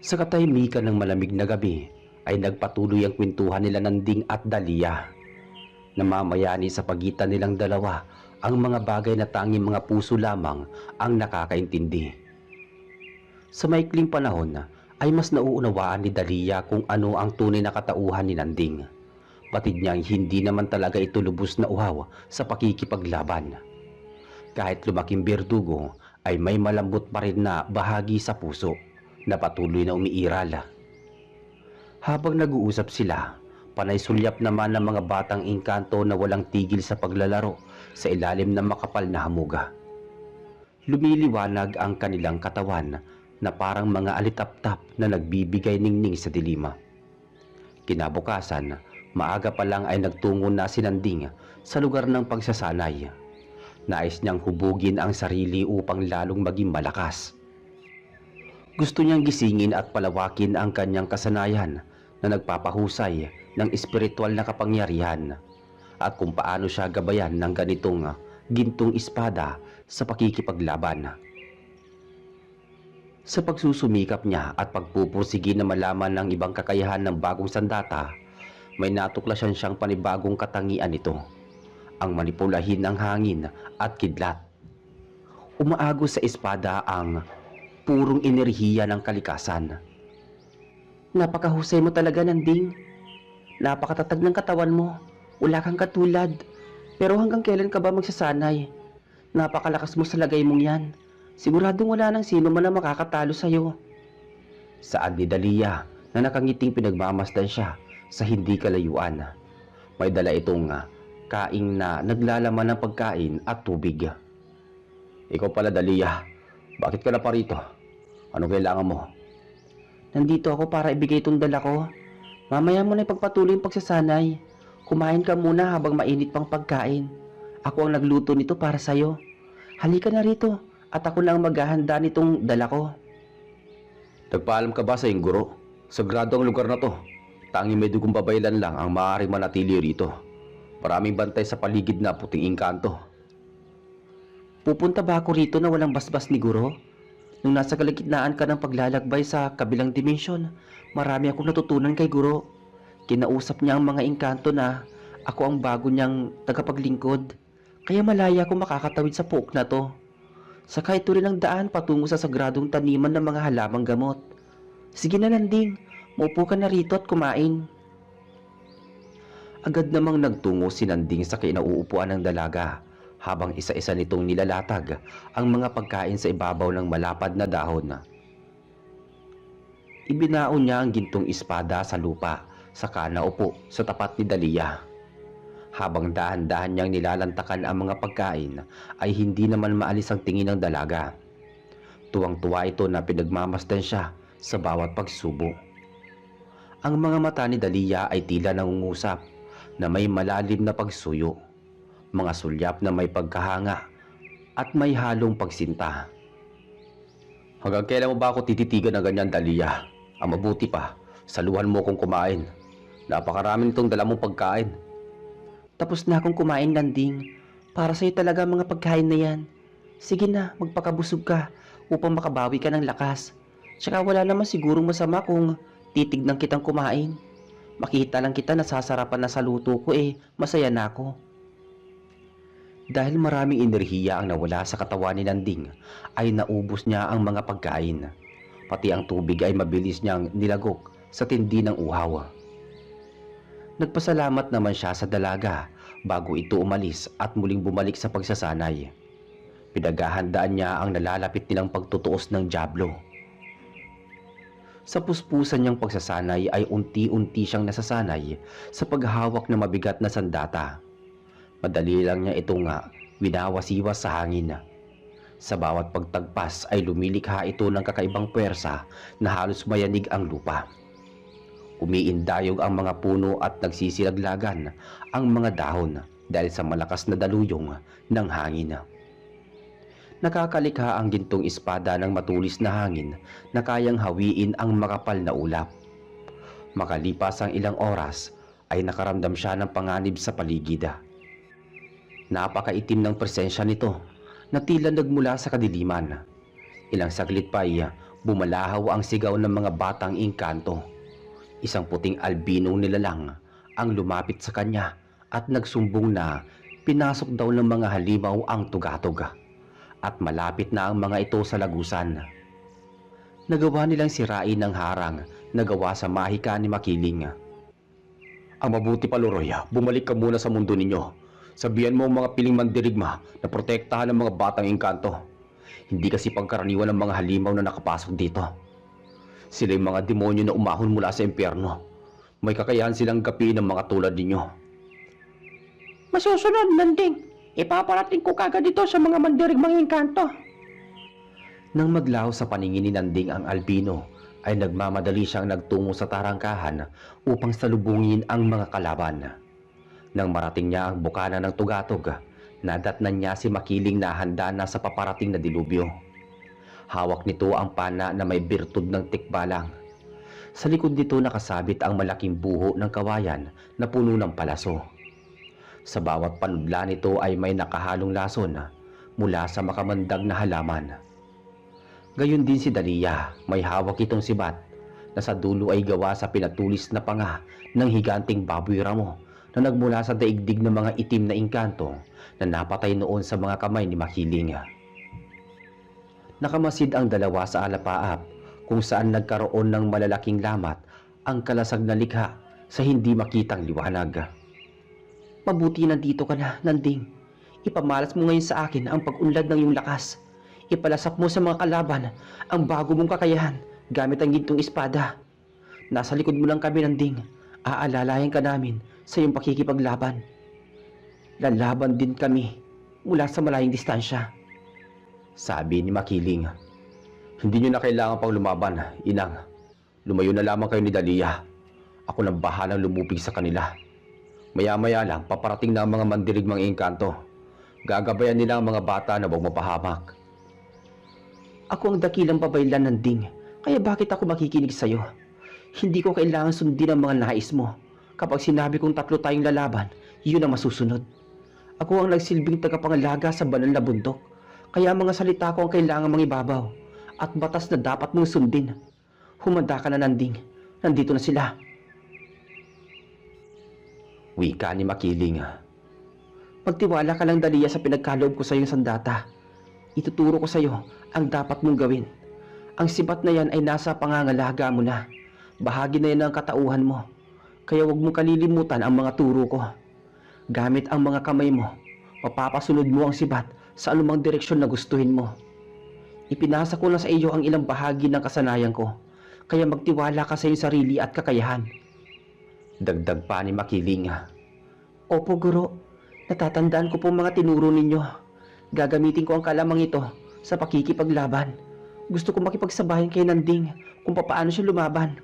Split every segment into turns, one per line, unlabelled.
Sa katahimikan ng malamig na gabi ay nagpatuloy ang kwentuhan nila Nanding at Dalia. Namamayani sa pagitan nilang dalawa ang mga bagay na tanging mga puso lamang ang nakakaintindi. Sa maikling panahon ay mas nauunawaan ni Dalia kung ano ang tunay na katauhan ni Nanding. Batid niyang hindi naman talaga ito lubos na uhaw sa pakikipaglaban. Kahit lumaking berdugo ay may malambot pa rin na bahagi sa puso na patuloy na umiiral. Habang nag-uusap sila, panay sulyap naman ng mga batang engkanto na walang tigil sa paglalaro sa ilalim ng makapal na hamuga. Lumiliwanag ang kanilang katawan na parang mga alitap-tap na nagbibigay ningning sa dilima. Kinabukasan, maaga pa lang ay nagtungo na si Nanding sa lugar ng pagsasanay. Nais niyang hubugin ang sarili upang lalong maging malakas. Gusto niyang gisingin at palawakin ang kanyang kasanayan na nagpapahusay ng espiritual na kapangyarihan at kung paano siya gabayan ng ganitong gintong espada sa pakikipaglaban. Sa pagsusumikap niya at pagpupursige na malaman ng ibang kakayahan ng bagong sandata, may natuklasan siyang panibagong katangian nito, ang manipulahin ng hangin at kidlat. Umaagos sa espada ang purong enerhiya ng kalikasan. Napakahusay mo talaga, Nanding. Napakatatag ng katawan mo. Wala kang katulad. Pero hanggang kailan ka ba magsasanay? Napakalakas mo sa lagay mong yan. Siguradong wala nang sino man na makakatalo sa'yo. Saan ni Dalia na nakangiting pinagmamasdan siya sa hindi kalayuan. May dala itong kaing na naglalaman ng pagkain at tubig. Ikaw pala, Dalia. Bakit ka na pa rito? Ano kailangan mo? Nandito ako para ibigay itong dala ko. Mamaya mo na ipagpatuloy yung pagsasanay. Kumain ka muna habang mainit pang pagkain. Ako ang nagluto nito para sa'yo. Halika na rito at ako na ang maghahanda nitong dala ko. Nagpaalam ka ba sa iyong guro? Sagrado ang lugar na to. Tanging may dugong babaylan lang ang maaaring manatili rito. Maraming bantay sa paligid na puting engkanto. Pupunta ba ako rito na walang basbas ni guro? Nung nasa kalagitnaan ka ng paglalakbay sa kabilang dimensyon, marami akong natutunan kay guro. Kinausap niya ang mga engkanto na ako ang bago niyang tagapaglingkod. Kaya malaya akong makakatawid sa pook na to. Saka ito rin ang daan patungo sa sagradong taniman ng mga halamang gamot. Sige na, Nanding, maupo ka na rito at kumain. Agad namang nagtungo si Nanding sa kinauupuan ng dalaga, habang isa-isa nitong nilalatag ang mga pagkain sa ibabaw ng malapad na dahon. Ibinaon niya ang gintong espada sa lupa, saka naupo sa tapat ni Dalia. Habang dahan-dahan niyang nilalantakan ang mga pagkain, ay hindi naman maalis ang tingin ng dalaga. Tuwang-tuwa ito na pinagmamasdan siya sa bawat pagsubo. Ang mga mata ni Dalia ay tila nangungusap na may malalim na pagsuyo, mga sulyap na may pagkahanga at may halong pagsinta. Hanggang kailan mo ba ako tititigan na ganyan, Dalia? Ang mabuti pa, saluhan mo kong kumain. Napakarami nitong dala mong pagkain. Tapos na akong kumain, Nanding. Para sa'yo talaga mga pagkain na yan. Sige na, magpakabusog ka upang makabawi ka ng lakas. Tsaka wala naman sigurong masama kung titignan kitang kumain. Makita lang kita nasasarapan na sa luto ko masaya na ako. Dahil maraming enerhiya ang nawala sa katawan ni Nanding, ay naubos niya ang mga pagkain. Pati ang tubig ay mabilis niyang nilagok sa tindi ng uhaw. Nagpasalamat naman siya sa dalaga bago ito umalis at muling bumalik sa pagsasanay. Pinaghahandaan niya ang nalalapit nilang pagtutuos ng dyablo. Sa puspusan niyang pagsasanay ay unti-unti siyang nasasanay sa paghawak ng mabigat na sandata. Madali lang niya itong winawasiwas sa hangin. Sa bawat pagtagpas ay lumilikha ito ng kakaibang puwersa na halos mayanig ang lupa. Umiindayog ang mga puno at nagsisilaglagan ang mga dahon dahil sa malakas na daluyong ng hangin. Nakakalikha ang gintong espada ng matulis na hangin na kayang hawiin ang makapal na ulap. Makalipas ang ilang oras ay nakaramdam siya ng panganib sa paligid. Napakaitim ng presensya nito na tila nagmula sa kadiliman. Ilang saglit pa ay Bumalahaw ang sigaw ng mga batang engkanto. Isang puting albinong nilalang ang lumapit sa kanya at nagsumbong na pinasok daw ng mga halimaw ang tugatog at malapit na ang mga ito sa lagusan. Nagawa nilang sirain ng harang na gawa sa mahika ni Makiling. Ang mabuti pa, Loroy, bumalik ka muna sa mundo ninyo. Sabihan mo ang mga piling mandirigma na protektahan ng mga batang engkanto. Hindi kasi pagkaraniwan ng mga halimaw na nakapasok dito. Sila yung mga demonyo na umahon mula sa impyerno. May kakayahan silang gapiin ng mga tulad ninyo.
Masusunod, Nanding. Ipaparating ko kagad dito sa mga mandirigmang engkanto.
Nang maglaho sa paningin ni Nanding ang albino, ay nagmamadali siyang nagtungo sa tarangkahan upang salubungin ang mga kalaban. Nang marating niya ang bukana ng tugatog, nadatnan niya si Makiling na handa na sa paparating na dilubyo. Hawak nito ang pana na may birtud ng tikbalang. Sa likod nito nakasabit ang malaking buho ng kawayan na puno ng palaso. Sa bawat panudla nito ay may nakahalong lason mula sa makamandag na halaman. Gayon din si Dalia, may hawak itong sibat na sa dulo ay gawa sa pinatulis na panga ng higanting baboy ramo na nagmula sa daigdig ng mga itim na engkanto na napatay noon sa mga kamay ni Makiling. Nakamasid ang dalawa sa alapaap kung saan nagkaroon ng malalaking lamat ang kalasag na likha sa hindi makitang liwanag.
Mabuti nandito ka na, Nanding. Ipamalas mo ngayon sa akin ang pag-unlad ng iyong lakas. Ipalasak mo sa mga kalaban ang bago mong kakayahan gamit ang gintong espada. Nasa likod mo lang kami, Nanding. Aalalayan ka namin sa iyong pakikipaglaban. Lalaban din kami mula sa malayong distansya.
Sabi ni Makiling. Hindi nyo na kailangan pang lumaban, Inang. Lumayo na lamang kayo ni Dalia. Ako nang bahalang lumupig sa kanila. Maya-maya lang paparating na ang mga mandirigmang engkanto. Gagabayan nila ang mga bata na huwag mapahamak.
Ako ang dakilang babaylan, Nanding. Kaya bakit ako makikinig sa'yo? Hindi ko kailangan sundin ang mga nais mo. Kapag sinabi kong 3 tayong lalaban, yun ang masusunod. Ako ang nagsilbing tagapangalaga sa banal na bundok. Kaya mga salita ko ang kailangan mga ibabaw at batas na dapat mong sundin. Humanda ka na, Nanding. Nandito na sila.
Wika ni Makiling.
Magtiwala ka lang, Dalia, sa pinagkaloob ko sa iyong sandata. Ituturo ko sa iyo ang dapat mong gawin. Ang sibat na yan ay nasa pangangalaga mo na. Bahagi na yan ng katauhan mo. Kaya huwag mong kalilimutan ang mga turo ko. Gamit ang mga kamay mo, mapapasunod mo ang sibat sa anumang direksyon na gustuhin mo. Ipinasa ko na sa iyo ang ilang bahagi ng kasanayan ko. Kaya magtiwala ka sa iyong sarili at kakayahan.
Dagdag pa ni Makiling.
Opo, Guro. Natatandaan ko po mga tinuro ninyo. Gagamitin ko ang kalamang ito sa pakikipaglaban. Gusto ko makipagsabayan kay Nanding kung papaano siya lumaban.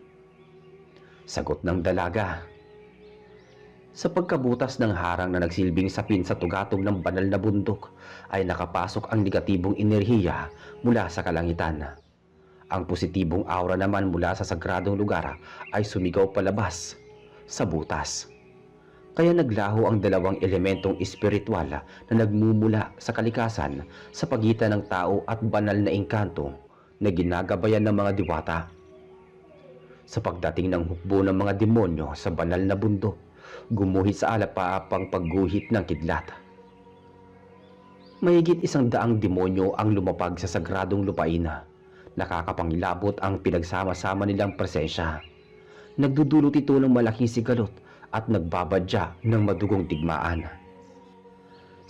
Sagot ng dalaga. Sa pagkabutas ng harang na nagsilbing sapin sa tugatog ng banal na bundok ay nakapasok ang negatibong enerhiya mula sa kalangitan. Ang positibong aura naman mula sa sagradong lugar ay sumigaw palabas sa butas. Kaya naglaho ang dalawang elementong espiritual na nagmumula sa kalikasan sa pagitan ng tao at banal na engkanto na ginagabayan ng mga diwata. Sa pagdating ng hukbo ng mga demonyo sa banal na bundok, gumuhit sa alapaapang pagguhit ng kidlat. Mahigit 100 demonyo ang lumapag sa sagradong lupain. Nakakapangilabot ang pinagsama-sama nilang presensya. Nagdudulot ito ng malaking sigalot at nagbabadya ng madugong digmaan.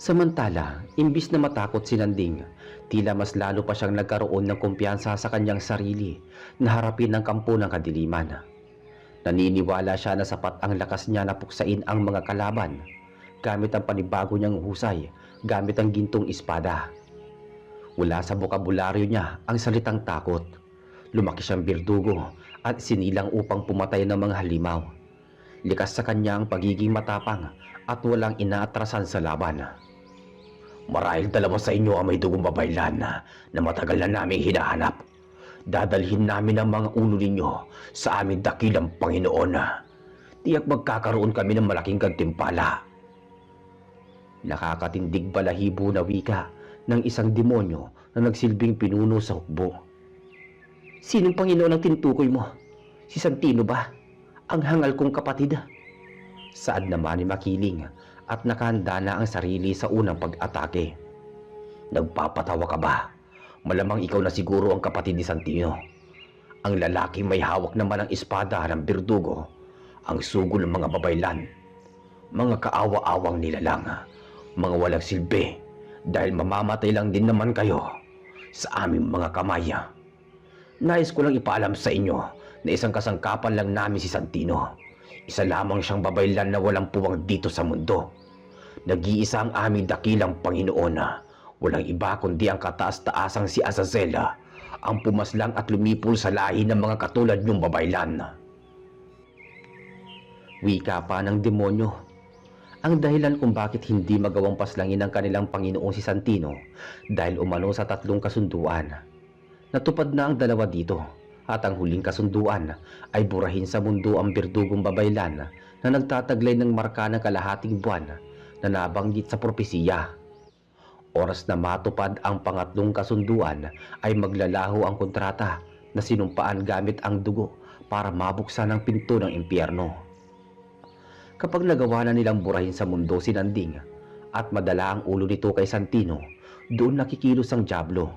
Samantala, imbis na matakot si Nanding, tila mas lalo pa siyang nagkaroon ng kumpiyansa sa kanyang sarili na harapin ang kampo ng kadiliman. Naniniwala siya na sapat ang lakas niya na puksain ang mga kalaban gamit ang panibago niyang husay, gamit ang gintong espada. Wala sa bokabularyo niya ang salitang takot. Lumaki siyang birdugo at sinilang upang pumatay ng mga halimaw. Likas sa kanya ang pagiging matapang at walang inaatrasan sa laban. Marahil dalawa sa inyo ang may dugong babaylan na matagal na naming hinahanap. Dadalhin namin ang mga ulo ninyo sa aming dakilang Panginoon. Tiyak magkakaroon kami ng malaking gantimpala. Nakakatindig balahibo na wika ng isang demonyo na nagsilbing pinuno sa hukbo.
Sinong Panginoon ang tinutukoy mo? Si Santino ba? Ang hangal kong kapatid? Saad naman ni Makiling at nakahanda na ang sarili sa unang pag-atake. Nagpapatawa ka ba? Malamang ikaw na siguro ang kapatid ni Santino. Ang lalaki may hawak naman ng espada ng Berdugo, ang sugo ng mga babaylan. Mga kaawa-awang nilalang, mga walang silbi, dahil mamamatay lang din naman kayo sa aming mga kamay. Nais ko lang ipaalam sa inyo na isang kasangkapan lang namin si Santino. Isa lamang siyang babaylan na walang puwang dito sa mundo. Nag-iisa ang aming dakilang Panginoon. Walang iba kundi ang kataas-taasang si Azazel, ang pumaslang at lumipol sa lahi ng mga katulad niyong babaylan. Wika pa ng demonyo. Ang dahilan kung bakit hindi magawang paslangin ng kanilang Panginoong si Santino dahil umano sa 3 kasunduan. Natupad na ang 2 dito at ang huling kasunduan ay burahin sa mundo ang berdugong babaylan na nagtataglay ng marka ng kalahating buwan na nabanggit sa propesiya. Oras na matupad ang 3 kasunduan ay maglalaho ang kontrata na sinumpaan gamit ang dugo para mabuksan ang pinto ng impyerno. Kapag nagawa na nilang burahin sa mundo si Nanding at madala ang ulo nito kay Santino, doon nakikilos ang dyablo.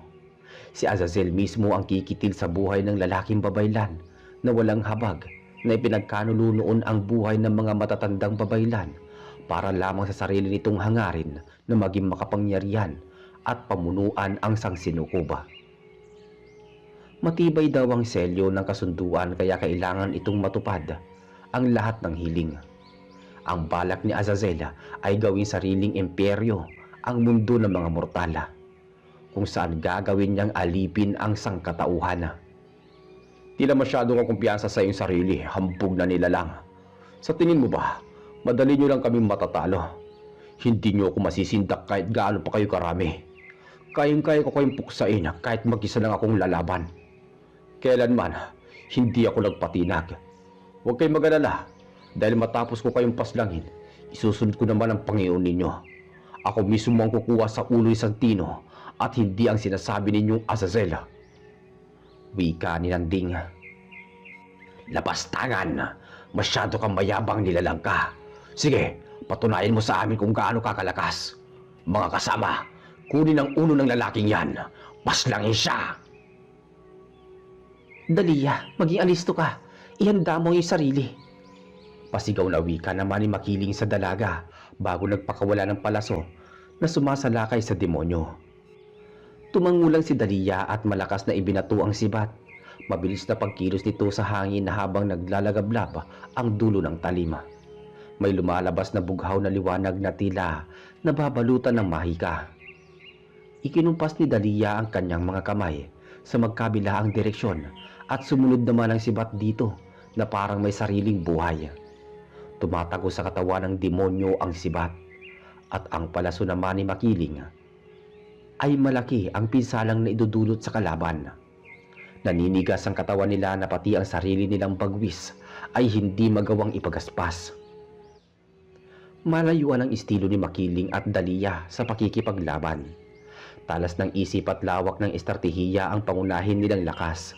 Si Azazel mismo ang kikitil sa buhay ng lalaking babaylan na walang habag na ipinagkanulo noon ang buhay ng mga matatandang babaylan para lamang sa sarili nitong hangarin na maging makapangyarihan at pamunuan ang sangsinukuba. Matibay daw ang selyo ng kasunduan kaya kailangan itong matupad ang lahat ng hiling. Ang balak ni Azazel ay gawing sariling imperyo ang mundo ng mga mortala, kung saan gagawin niyang alipin ang sangkatauhan. Tila masyado kang kumpiyansa sa iyong sarili, hambog na nilalang. Sa tingin mo ba, madali niyo lang kaming matatalo? Hindi niyo ako masisindak kahit gaano pa kayo karami. Kayang-kaya ko kayong puksain kahit mag-isa lang akong lalaban. Kailanman, hindi ako nagpatinag. Huwag kayong mag-alala, dahil matapos ko kayong paslangin, isusunod ko naman ang Panginoon ninyo. Ako mismo ang kukuha sa ulo ni Santino at hindi ang sinasabi ninyong Azazel. Wika ni Nanding. Lapastangan! Masyado kang mayabang, nilalang ka. Sige, patunayan mo sa amin kung gaano kakalakas. Mga kasama, kunin ang ulo ng lalaking yan. Paslangin siya! Daliya, maging alisto ka. Ihanda mo ang iyong sarili. Pasigaw na wika naman ni Makiling sa dalaga bago nagpakawala ng palaso na sumasalakay sa demonyo. Tumangulang si Daliya at malakas na ibinato ang sibat. Mabilis na pagkilos nito sa hangin na habang naglalagablab ang dulo ng talima. May lumalabas na bughaw na liwanag na tila nababalutan ng mahika. Ikinumpas ni Daliya ang kanyang mga kamay sa magkabilaang direksyon at sumunod naman ang sibat dito na parang may sariling buhay. Tumatago sa katawan ng demonyo ang sibat at ang palaso naman ni Makiling ay malaki ang pinsalang na idudulot sa kalaban. Naninigas ang katawan nila na pati ang sarili nilang bagwis ay hindi magawang ipagaspas. Malayuan ang estilo ni Makiling at Daliya sa pakikipaglaban. Talas ng isip at lawak ng estratehiya ang pangunahin nilang lakas.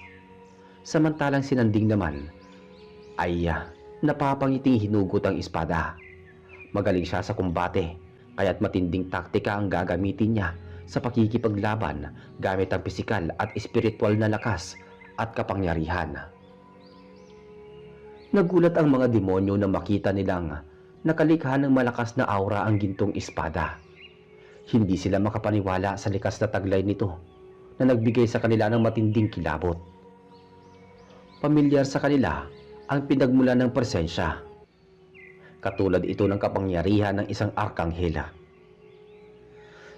Samantalang si Nanding naman ay napapangiting hinugot ang espada. Magaling siya sa kumbate, kaya't matinding taktika ang gagamitin niya sa pakikipaglaban gamit ang pisikal at espiritual na lakas at kapangyarihan. Nagulat ang mga demonyo na makita nilang nakalikha ng malakas na aura ang gintong espada. Hindi sila makapaniwala sa likas na taglay nito na nagbigay sa kanila ng matinding kilabot. Pamilyar sa kanila ang pinagmula ng presensya. Katulad ito ng kapangyarihan ng isang arkanghela.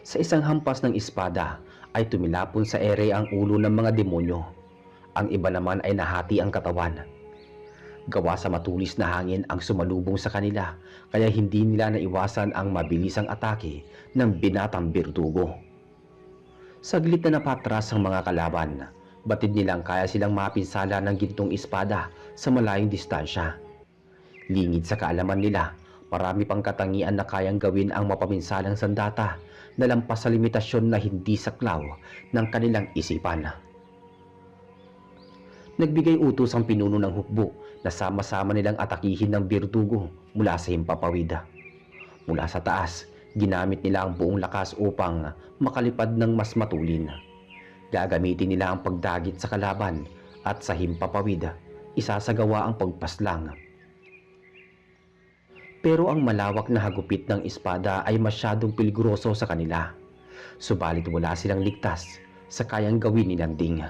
Sa isang hampas ng espada ay tumilapon sa ere ang ulo ng mga demonyo. Ang iba naman ay nahati ang katawan. Gawa sa matulis na hangin ang sumalubong sa kanila, kaya hindi nila naiwasan ang mabilisang atake ng binatang Berdugo. Saglit na napatras ang mga kalaban. Batid nilang kaya silang mapinsala ng gintong espada sa malayong distansya. Lingid sa kaalaman nila, marami pang katangian na kayang gawin ang mapaminsalang sandata na lampas sa limitasyon na hindi saklaw ng kanilang isipan.
Nagbigay utos ang pinuno ng hukbo na sama-sama nilang atakihin ng Birdugo mula sa himpapawid. Mula sa taas, ginamit nila ang buong lakas upang makalipad ng mas matulin. Gagamitin nila ang pagdagit sa kalaban at sa himpapawid, isasagawa ang pagpaslang. Pero ang malawak na hagupit ng espada ay masyadong peligroso sa kanila. Subalit wala silang ligtas sa kayang gawin ni Nanding.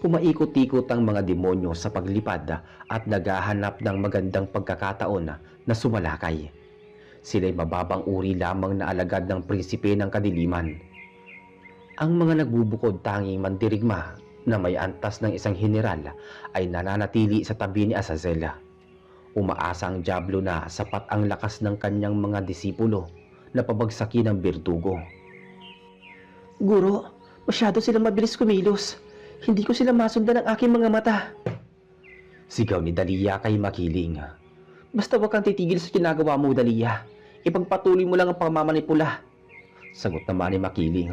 Pumaikot-ikot ang mga demonyo sa paglipad at naghahanap ng magandang pagkakataon na sumalakay. Sila'y mababang uri lamang na alagad ng prinsipe ng kadiliman. Ang mga nagbubukod tanging mandirigma na may antas ng isang general ay nananatili sa tabi ni Azazel. Umaasa ang Diablo na sapat ang lakas ng kanyang mga disipulo na pabagsakin ang Birdugo.
Guro, masyado silang mabilis kumilos. Hindi ko sila masundan ng aking mga mata.
Sigaw ni Dahlia kay Makiling.
Basta huwag kang titigil sa ginagawa mo, Dahlia. Ipagpatuloy mo lang ang pamamanipula.
Sagot naman ni Makiling.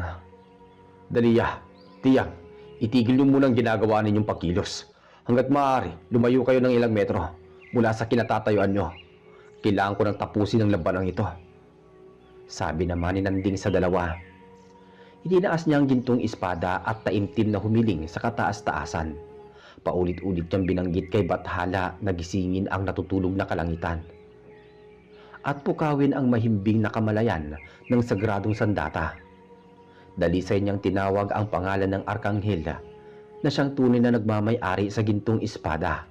Dahlia, tiyak, itigil niyo muna ang ginagawa ninyong pagkilos. Hanggat maaari, lumayo kayo ng ilang metro mula sa kinatatayuan nyo. Kailangan ko nang tapusin ang labanang ito. Sabi naman ni Nanding sa dalawa. Itinaas niya ang gintong espada at taimtim na humiling sa kataas-taasan. Paulit-ulit niyang binanggit kay Bathala na gisingin ang natutulog na kalangitan. At pukawin ang mahimbing na kamalayan ng sagradong sandata. Dalisay niyang tinawag ang pangalan ng Arkanghel na siyang tunay na nagmamay-ari sa gintong espada.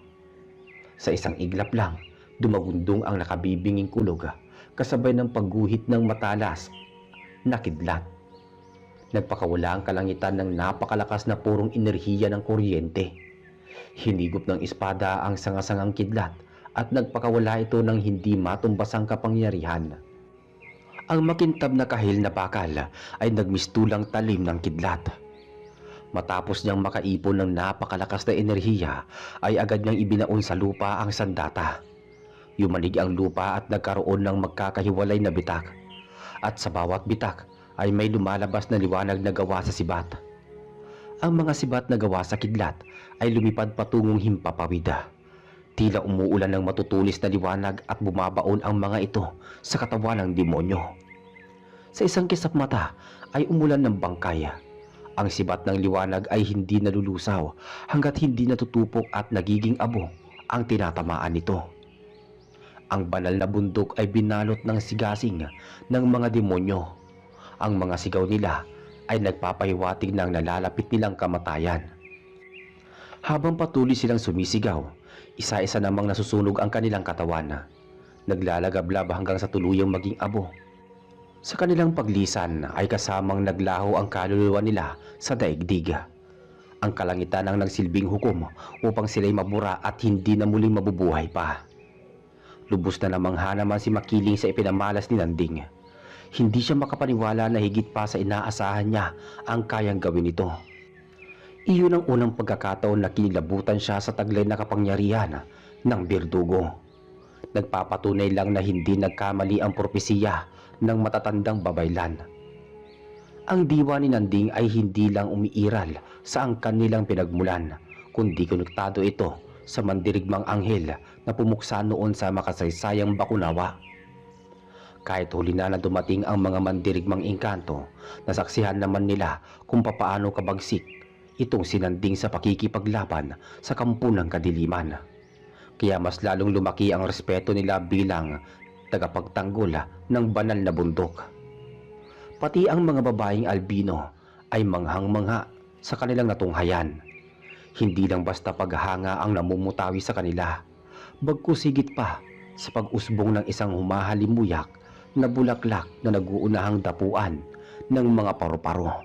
Sa isang iglap lang, dumagundong ang nakabibinging kulog kasabay ng pagguhit ng matalas na kidlat. Nagpakawala ang kalangitan ng napakalakas na purong enerhiya ng kuryente. Hinigop ng espada ang sangasangang kidlat at nagpakawala ito ng hindi matumbasang kapangyarihan. Ang makintab na kahil na bakal ay nagmistulang talim ng kidlat. Matapos niyang makaipon ng napakalakas na enerhiya, ay agad niyang ibinaon sa lupa ang sandata. Yumanig ang lupa at nagkaroon ng magkakahiwalay na bitak. At sa bawat bitak, ay may lumalabas na liwanag na gawa sa sibat. Ang mga sibat na gawa sa kidlat ay lumipad patungong himpapawid. Tila umuulan ng matutulis na liwanag at bumabaon ang mga ito sa katawan ng demonyo. Sa isang kisap mata ay umulan ng bangkay. Ang sibat ng liwanag ay hindi nalulusaw hanggat hindi natutupok at nagiging abo ang tinatamaan nito. Ang banal na bundok ay binalot ng sigasing ng mga demonyo. Ang mga sigaw nila ay nagpapahiwatig ng nalalapit nilang kamatayan. Habang patuloy silang sumisigaw, isa-isa namang nasusunog ang kanilang katawan. Naglalagablab hanggang sa tuluyang maging abo. Sa kanilang paglisan ay kasamang naglaho ang kaluluwa nila sa daigdig. Ang kalangitan ang nagsilbing hukom upang sila'y mabura at hindi na muling mabubuhay pa. Lubos na namangha naman si Makiling sa ipinamalas ni Nanding. Hindi siya makapaniwala na higit pa sa inaasahan niya ang kayang gawin ito. Iyon ang unang pagkakataon na kinilabutan siya sa taglay na kapangyarihan ng Birdugo. Nagpapatunay lang na hindi nagkamali ang propesiya ng matatandang babaylan. Ang diwa ni Nanding ay hindi lang umiiral sa angkan nilang pinagmulan, kundi konektado ito sa mandirigmang anghel na pumuksa noon sa makasaysayang Bakunawa. Kahit huli na dumating ang mga mandirigmang engkanto, nasaksihan naman nila kung papaano kabagsik itong sinanding sa pakikipaglaban sa kampo ng kadiliman. Kaya mas lalong lumaki ang respeto nila bilang tagapagtanggol ng banal na bundok. Pati ang mga babaeng albino ay manghang-mangha sa kanilang natunghayan. Hindi lang basta paghanga ang namumutawi sa kanila, bagkus higit pa sa pag-usbong ng isang humahalimuyak na bulaklak na nag-uunahang dapuan ng mga paru-paro.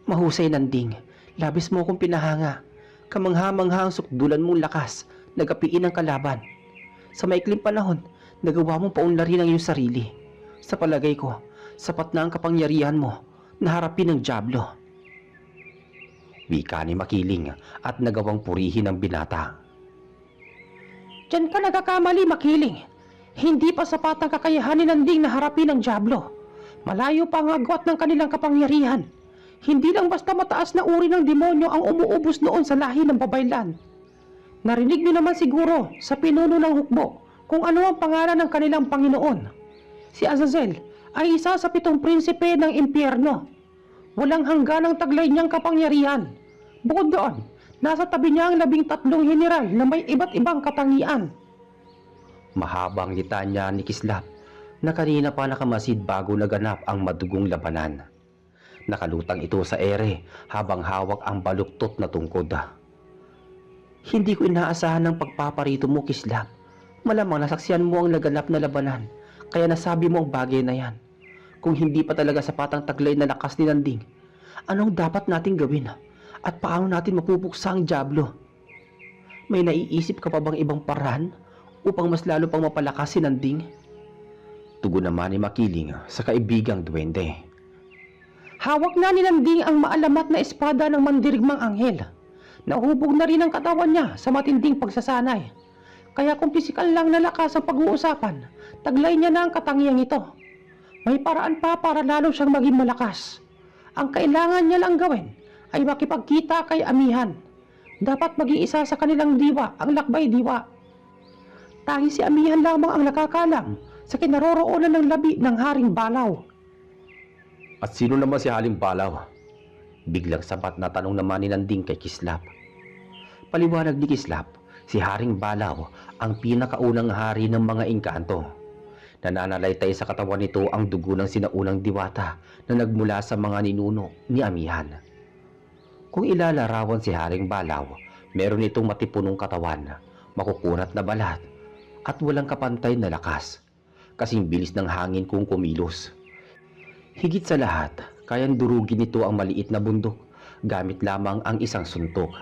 Mahusay, Nanding. Labis mo akong pinahanga. Kamangha-mangha ang sukdulan mong lakas, nagapiin ang kalaban. Sa maikling panahon, nagawa mong paunlarin ang iyong sarili. Sa palagay ko, sapat na ang kapangyarihan mo na harapin ang Diablo.
Wika ni Makiling at nagawang purihin ang binata.
Diyan ka nagkakamali, Makiling. Hindi pa sapat ang kakayahan ni Nanding na harapin ang Diablo. Malayo pa ang agwat ng kanilang kapangyarihan. Hindi lang basta mataas na uri ng demonyo ang umuubos noon sa lahi ng babaylan. Narinig niyo naman siguro sa pinuno ng hukbo kung ano ang pangalan ng kanilang Panginoon. Si Azazel ay isa sa 7 prinsipe ng impyerno. Walang hangganang taglay niyang kapangyarihan. Bukod doon, nasa tabi niya ang 13 general na may iba't ibang katangian.
Mahabang litanya ni Kislap na kanina pa nakamasid bago naganap ang madugong labanan. Nakalutang ito sa ere habang hawak ang baluktot na tungkod.
Hindi ko inaasahan ng pagpaparito mo, Kislap. Malamang nasaksiyan mo ang naganap na labanan, kaya nasabi mo ang bagay na yan. Kung hindi pa talaga sapat ang taglay na lakas ni Nanding, anong dapat nating gawin? At paano natin mapupuksa ang Diablo? May naiisip ka pa bang ibang paraan upang mas lalo pang mapalakas si Nanding?
Tugon naman ni Makiling sa kaibigang duwende.
Hawak na ni Nanding ang maalamat na espada ng mandirigmang anghel. Nahubog na rin ang katawan niya sa matinding pagsasanay. Kaya kung pisikal lang na lakas ang pag-uusapan, taglay niya na ang katangiang ito. May paraan pa para lalo siyang maging malakas. Ang kailangan niya lang gawin ay makipagkita kay Amihan. Dapat maging isa sa kanilang diwa, ang lakbay diwa. Tanging si Amihan lamang ang nakakalam sa kinaroroonan ng labi ng Haring Balaw.
At sino naman si Haring Balaw? Biglang sapat na tanong naman ni Nanding kay Kislap. Paliwanag ni Kislap, si Haring Balaw ang pinakaunang hari ng mga engkanto. Nananalaytay sa katawan nito ang dugo ng sinaunang diwata na nagmula sa mga ninuno ni Amihan. Kung ilalarawan si Haring Balaw, meron itong matipunong katawan, makukunat na balat, at walang kapantay na lakas, kasing bilis ng hangin kung kumilos. Higit sa lahat, kayang durugin nito ang maliit na bundok gamit lamang ang isang suntok.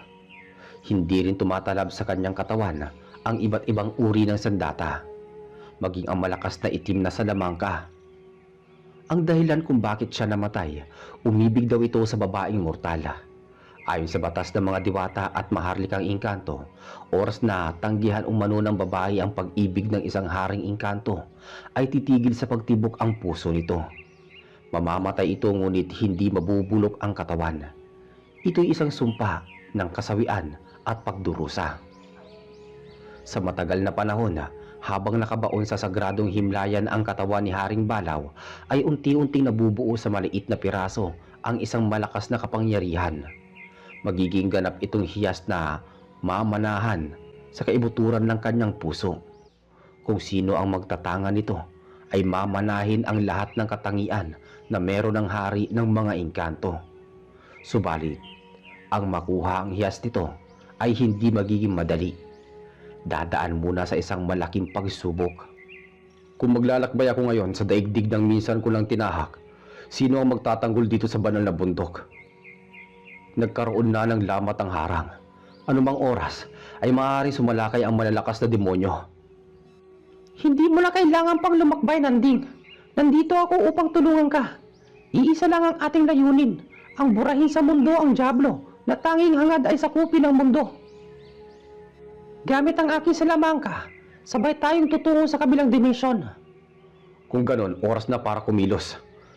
Hindi rin tumatalab sa kanyang katawan ang iba't ibang uri ng sandata, maging ang malakas na itim na salamangka. Ang dahilan kung bakit siya namatay, umibig daw ito sa babaeng mortal. Ayon sa batas ng mga diwata at maharlikang engkanto, oras na tanggihan umano ng babae ang pag-ibig ng isang haring engkanto, ay titigil sa pagtibok ang puso nito. Mamamatay ito ngunit hindi mabubulok ang katawan. Ito'y isang sumpa ng kasawian at pagdurusa. Sa matagal na panahon, habang nakabaon sa sagradong himlayan ang katawan ni Haring Balaw, ay unti-unting nabubuo sa maliit na piraso ang isang malakas na kapangyarihan. Magiging ganap itong hiyas na mamanahan sa kaibuturan ng kanyang puso. Kung sino ang magtatanga nito, ay mamanahin ang lahat ng katangian na meron ng hari ng mga engkanto. Subalit, ang makuha ang hiyas nito ay hindi magiging madali. Dadaan muna sa isang malaking pagsubok. Kung maglalakbay ako ngayon sa daigdig ng minsan ko lang tinahak, sino ang magtatanggol dito sa banal na bundok? Nagkaroon na ng lamat ang harang. Anumang oras ay maaaring sumalakay ang malalakas na demonyo.
Hindi mo na kailangan pang lumakbay, Nanding. Nandito ako upang tulungan ka. Iisa lang ang ating layunin, ang burahin sa mundo ang Diablo na tanging hangad ay sakupin ang mundo. Gamit ang aking salamangka, sabay tayong tutungo sa kabilang dimensyon.
Kung ganon, oras na para kumilos.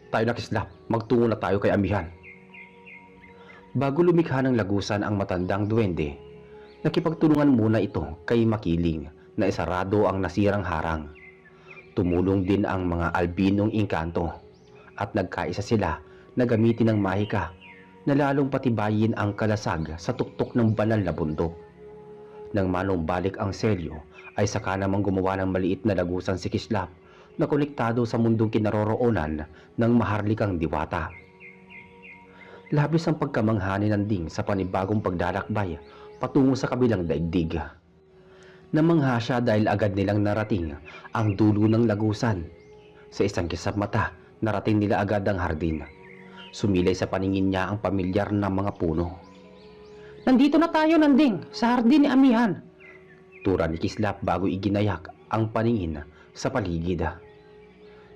Tayo na, Kislap, magtungo na tayo kay Amihan. Bago lumikha ng lagusan ang matandang duwende, nakipagtulungan muna ito kay Makiling na isarado ang nasirang harang. Tumulong din ang mga albinong engkanto at nagkaisa sila na gamitin ng mahika na lalong patibayin ang kalasag sa tuktok ng banal na bundok. Nang manumbalik ang selyo ay saka namang gumawa ng maliit na lagusan si Kislap na konektado sa mundong kinaroroonan ng maharlikang diwata. Labis ang pagkamangha ni Nanding sa panibagong paglalakbay patungo sa kabilang daigdig. Namangha siya dahil agad nilang narating ang dulo ng lagusan. Sa isang kisap mata, narating nila agad ang hardin. Sumilay sa paningin niya ang pamilyar na mga puno.
Nandito na tayo, Nanding, sa hardin ni Amihan.
Tura ni Kislap bago iginayak ang paningin sa paligid.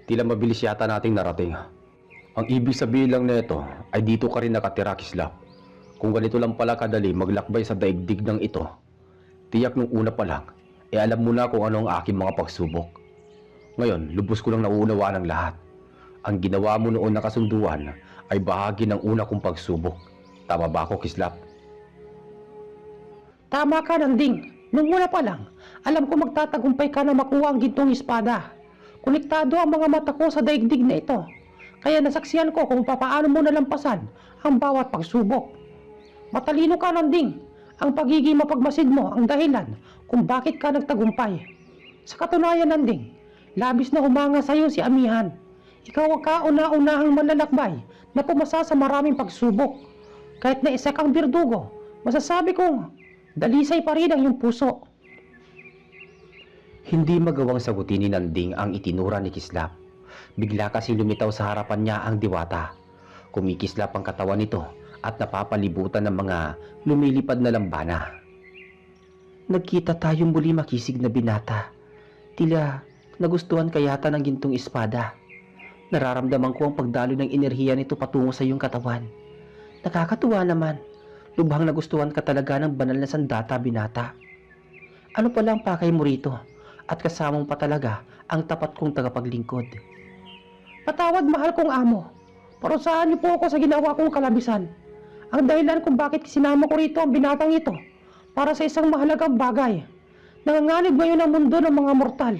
Tila mabilis yata nating narating. Ang ibig sabihin lang nito ay dito ka rin nakatira, Kislap. Kung ganito lang pala kadali maglakbay sa daigdig ng ito, tiyak nung una pa lang, alam mo na kung ano ang aking mga pagsubok. Ngayon, lubos ko lang nauunawaan ang lahat. Ang ginawa mo noon na kasunduan ay bahagi ng una kong pagsubok. Tama ba ako, Kislap?
Tama ka, Nanding. Nung una pa lang, alam ko magtatagumpay ka na makuha ang gintong espada. Konektado ang mga mata ko sa daigdig na ito. Kaya nasaksihan ko kung papaano mo nalampasan ang bawat pagsubok. Matalino ka, Nanding. Ang pagiging mapagmasid mo ang dahilan kung bakit ka nagtagumpay. Sa katunayan, Nanding, labis na humanga sa iyo si Amihan. Ikaw ang kauna-unahang manlalakbay na pumasa sa maraming pagsubok. Kahit na isa kang birdugo, masasabi kong dalisay pa rin ang iyong puso.
Hindi magawang sagutin ni Nanding ang itinura ni Kislap. Bigla kasing lumitaw sa harapan niya ang diwata. Kumikislap ang katawan nito at napapalibutan ng mga lumilipad na lambana.
Nagkita tayong muli, makisig na binata. Tila nagustuhan ka yata ng gintong espada. Nararamdaman ko ang pagdalo ng enerhiya nito patungo sa iyong katawan. Nakakatuwa naman. Lubhang nagustuhan ka talaga ng banal na sandata, binata. Ano pala ang pakay mo rito? At kasamang pa talaga ang tapat kong tagapaglingkod. Patawad, mahal kong amo. Parusahan niyo po ako sa ginawa kong kalabisan. Ang dahilan kung bakit sinama ko rito ang binatang ito para sa isang mahalagang bagay. Nanganganib ngayon ang mundo ng mga mortal.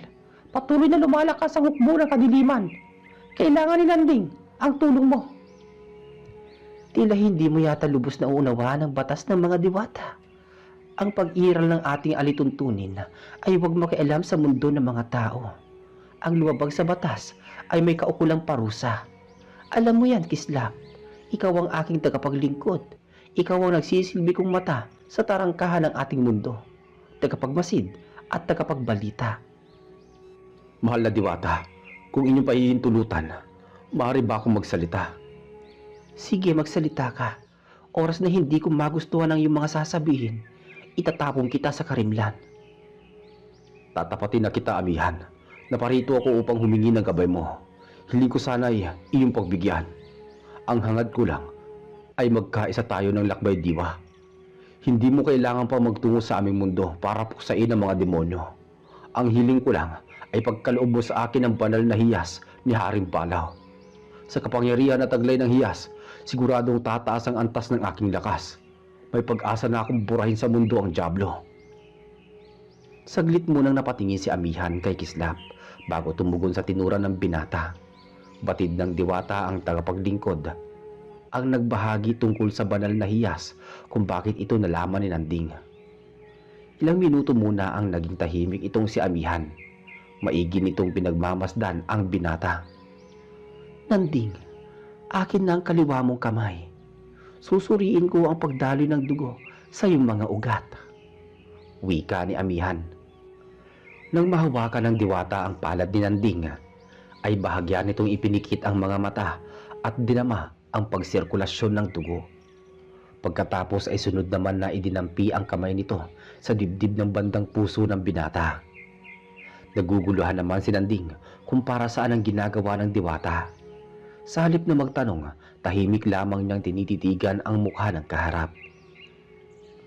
Patuloy na lumalakas ang hukbo ng kadiliman. Kailangan ni Nanding ang tulong mo. Tila hindi mo yata lubos na uunawaan ang batas ng mga diwata. Ang pag-iral ng ating alituntunin ay huwag makialam sa mundo ng mga tao. Ang lumabag sa batas ay may kaukulang parusa. Alam mo yan, Kislap. Ikaw ang aking tagapaglingkod. Ikaw ang nagsisilbi kong mata sa tarangkahan ng ating mundo. Tagapagmasid at tagapagbalita.
Mahal na diwata, kung inyong pahihintulutan, maaari ba akong magsalita?
Sige, magsalita ka. Oras na hindi ko magustuhan ang iyong mga sasabihin, itatapon kita sa karimlan.
Tatapatin na kita, Amihan. Naparito ako upang humingi ng gabay mo. Hiling ko sana ay iyong pagbigyan. Ang hangad ko lang ay magkaisa tayo ng lakbay diwa. Hindi mo kailangan pa magtungo sa aming mundo para puksain ang mga demonyo. Ang hiling ko lang ay pagkaloob mo sa akin ang banal na hiyas ni Haring Palaw. Sa kapangyarihan at taglay ng hiyas, siguradong tataas ang antas ng aking lakas. May pag-asa na akong burahin sa mundo ang dyablo.
Saglit munang napatingin si Amihan kay Kislap bago tumugon sa tinura ng binata. Batid ng diwata ang tagapaglingkod ang nagbahagi tungkol sa banal na hiyas kung bakit ito nalaman ni Nanding. Ilang minuto muna ang naging tahimik itong si Amihan. Maigi nitong pinagmamasdan ang binata. Nanding, akin na ang kaliwa mong kamay. Susuriin ko ang pagdaloy ng dugo sa iyong mga ugat. Wika ni Amihan. Nang mahawakan ng diwata ang palad ni Nanding, ay bahagya nitong ipinikit ang mga mata at dinama ang pagsirkulasyon ng dugo. Pagkatapos ay sunod naman na idinampi ang kamay nito sa dibdib ng bandang puso ng binata. Naguguluhan naman si Nanding kung para saan ang ginagawa ng diwata. Sa halip na magtanong, tahimik lamang niyang tinititigan ang mukha ng kaharap.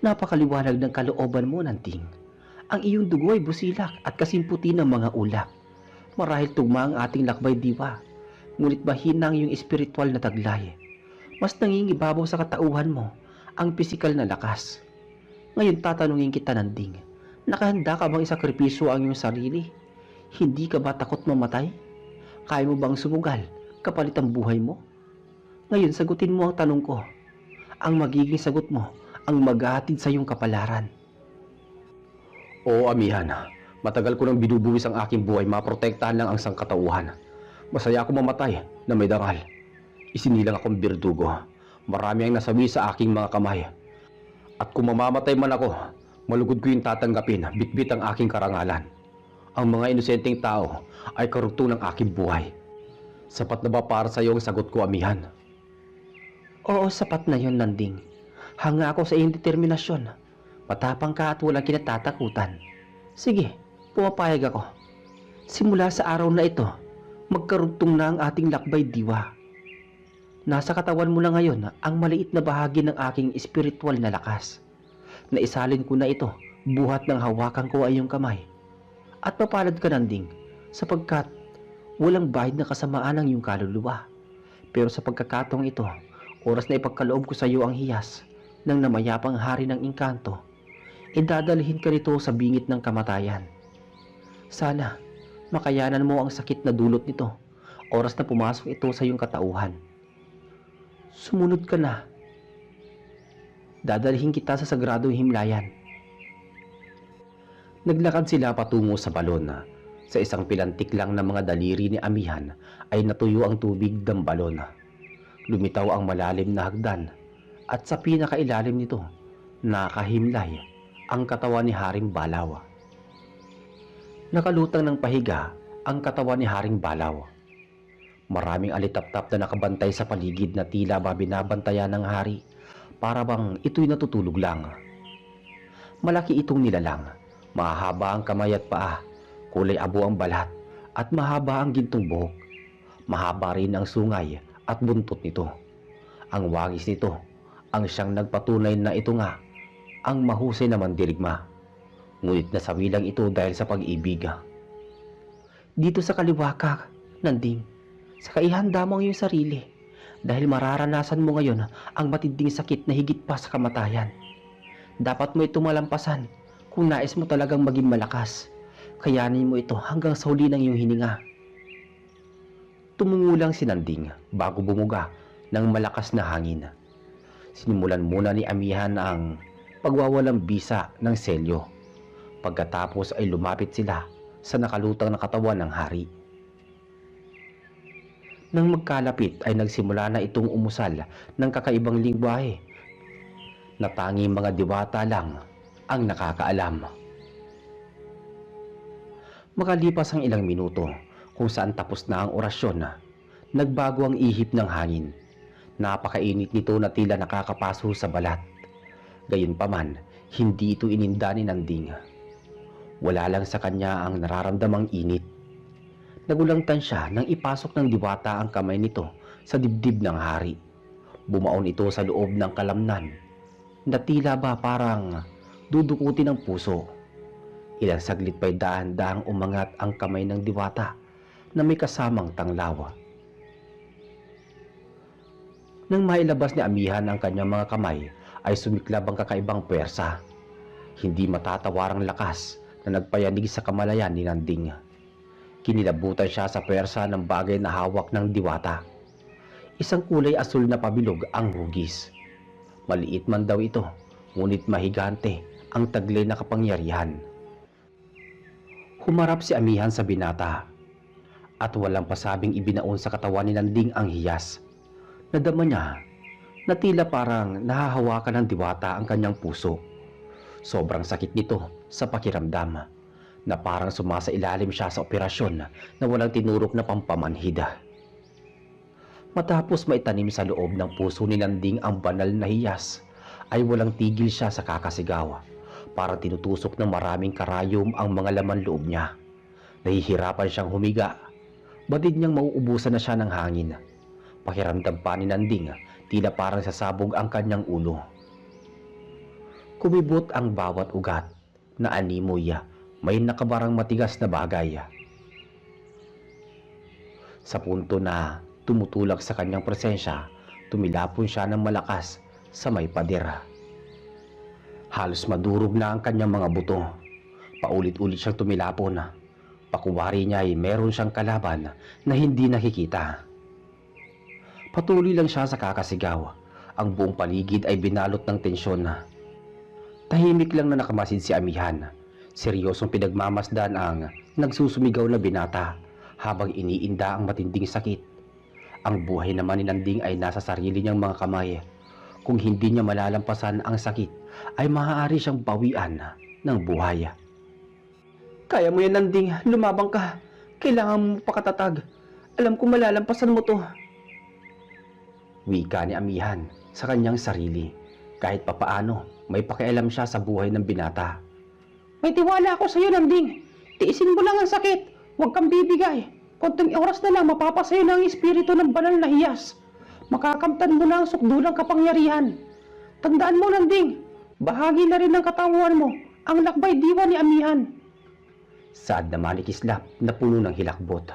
Napakaliwanag ng kalooban mo, Nanding. Ang iyong dugo ay busilak at kasimputi ng mga ulap. Marahil tugma ang ating lakbay diwa, ngunit mahina ang iyong espiritual na taglay. Mas nangingibabaw sa katauhan mo ang pisikal na lakas. Ngayon tatanungin kita, Nanding, nakahanda ka bang isakripisyo ang iyong sarili? Hindi ka ba takot mamatay? Kaya mo bang sumugal kapalit ang buhay mo? Ngayon sagutin mo ang tanong ko. Ang magiging sagot mo ang maghahatid sa iyong kapalaran.
Oo, Amihan. Matagal ko nang binubuwis ang aking buhay, maprotektahan lang ang sangkatauhan. Masaya ako mamatay na may dangal. Isinilang akong birdugo. Marami ang nasawi sa aking mga kamay. At kung mamamatay man ako, malugod ko yung tatanggapin, bitbit ang aking karangalan. Ang mga inosenteng tao ay karugtong ng aking buhay. Sapat na ba para sa iyo ang sagot ko, Amihan?
Oo, sapat na yon, Nanding. Hanga ako sa iyong determinasyon. Matapang ka at walang kinatatakutan. Sige, pumapayag ako. Simula sa araw na ito, magkarugtong na ang ating lakbay diwa. Nasa katawan mo na ngayon ang maliit na bahagi ng aking espiritual na lakas. Naisalin ko na ito buhat ng hawakan ko ay iyong kamay. At mapalad ka, Nanding, sapagkat walang bahid na kasamaan ang iyong kaluluwa. Pero sa pagkakataong ito, oras na ipagkaloob ko sa iyo ang hiyas ng namayapang hari ng engkanto, idadalhin ka nito sa bingit ng kamatayan. Sana makayanan mo ang sakit na dulot nito oras na pumasok ito sa iyong katauhan. Sumunod ka na. Dadalhin kita sa sagradong himlayan.
Naglakad sila patungo sa balon. Sa isang pilantik lang ng mga daliri ni Amihan ay natuyo ang tubig ng balon. Lumitaw ang malalim na hagdan at sa pinakailalim nito nakahimlay ang katawan ni Haring Balaw. Nakalutang ng pahiga ang katawan ni Haring Balaw. Maraming alitaptap na nakabantay sa paligid na tila ba binabantayan ng hari para bang ito'y natutulog lang. Malaki itong nilalang, mahaba ang kamay at paa, kulay abo ang balat at mahaba ang gintong buhok. Mahaba rin ang sungay at buntot nito. Ang wangis nito ang siyang nagpatunay na ito nga ang mahusay na mandirigma. Ngunit nasawi lang ito dahil sa pag-ibig.
Dito sa kaliwa ka, Nanding. Sa ihanda mo ang iyong sarili dahil mararanasan mo ngayon ang matinding sakit na higit pa sa kamatayan. Dapat mo ito malampasan kung nais mo talagang maging malakas. Kayanin mo ito hanggang sa huli ng iyong hininga.
Tumungo lang si Nanding bago bumuga ng malakas na hangin. Sinimulan muna ni Amihan ang pagwawalang bisa ng selyo. Pagkatapos ay lumapit sila sa nakalutang na katawan ng hari. Nang magkalapit ay nagsimula na itong umusal ng kakaibang lingwahe na tanging mga diwata lang ang nakakaalam. Makalipas ang ilang minuto kung saan tapos na ang orasyon, nagbago ang ihip ng hangin. Napakainit nito na tila nakakapaso sa balat. Gayunpaman, hindi ito ininda ni Nanding. Wala lang sa kanya ang nararamdamang init. Nagulangtan siya nang ipasok ng diwata ang kamay nito sa dibdib ng hari. Bumaon ito sa loob ng kalamnan na tila ba parang dudukutin ang puso. Ilang saglit pa'y dahan-dahang umangat ang kamay ng diwata na may kasamang tanglaw. Nang mailabas ni Amihan ang kanyang mga kamay ay sumiklab ang kakaibang puwersa. Hindi matatawarang lakas na nagpayanig sa kamalayan ni Nanding. Kinilabutan siya sa puwersa ng bagay na hawak ng diwata. Isang kulay asul na pabilog ang hugis. Maliit man daw ito, ngunit mahigante ang taglay na kapangyarihan. Humarap si Amihan sa binata at walang pasabing ibinaon sa katawan ni Nanding ang hiyas. Nadama niya na tila parang nahahawakan ng diwata ang kanyang puso. Sobrang sakit nito sa pakiramdam na parang sumasailalim siya sa operasyon na walang tinurok na pampamanhid. Matapos maitanim sa loob ng puso ni Nanding ang banal na hiyas, ay walang tigil siya sa kakasigaw. Para tinutusok ng maraming karayom ang mga laman loob niya. Nahihirapan siyang humiga. Batid niyang mauubusan na siya ng hangin. Pakiramdam pa ni Nanding, tila parang sasabog ang kanyang ulo. Kumibot ang bawat ugat na animoy, may nakabarang matigas na bagay. Sa punto na tumutulak sa kanyang presensya, tumilapon siya ng malakas sa may pader. Halos madurog na ang kanyang mga buto. Paulit-ulit siyang tumilapon. Pakuwari niya ay meron siyang kalaban na hindi nakikita. Patuloy lang siya sa kakasigaw. Ang buong paligid ay binalot ng tensyon. Tahimik lang na nakamasid si Amihan. Seryosong pinagmamasdan ang nagsusumigaw na binata habang iniinda ang matinding sakit. Ang buhay naman ni Nanding ay nasa sarili niyang mga kamay. Kung hindi niya malalampasan ang sakit, ay maaari siyang bawian ng buhay.
Kaya mo yan, Nanding. Lumabang ka. Kailangan mo pakatatag. Alam ko malalampasan mo to.
Wika ni Amihan sa kanyang sarili. Kahit papaano, may pakialam siya sa buhay ng binata.
May tiwala ako sa iyo, Nanding. Tiisin mo lang ang sakit. Huwag kang bibigay. Konting oras na lang mapapasayo na ang espiritu ng banal na hiyas. Makakamtan mo na ang sukdulang kapangyarihan. Tandaan mo, Nanding, bahagi na rin ng katawan mo ang lakbay diwa ni Amihan.
Saad na manikislap na puno ng hilakbot.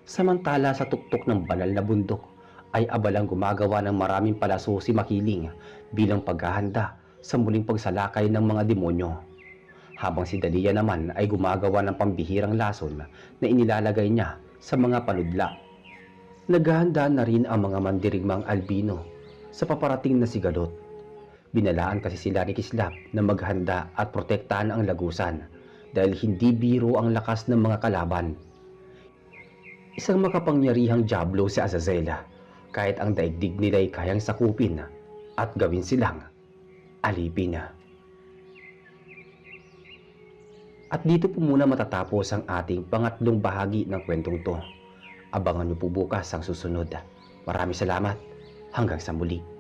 Samantala sa tuktok ng banal na bundok ay abalang gumagawa ng maraming palaso si Makiling bilang paghahanda sa muling pagsalakay ng mga demonyo. Habang si Dalia naman ay gumagawa ng pambihirang lason na inilalagay niya sa mga panudla. Naghahanda na rin ang mga mandirigmang albino sa paparating na sigalot. Binalaan kasi sila ni Kislap na maghanda at protektahan ang lagusan dahil hindi biro ang lakas ng mga kalaban. Isang makapangyarihang diablo si Azazela, kahit ang daigdig nila'y kayang sakupin at gawin silang alipin. At dito po muna matatapos ang ating pangatlong bahagi ng kwentong to. Abangan niyo po bukas ang susunod. Maraming salamat. Hanggang sa muli.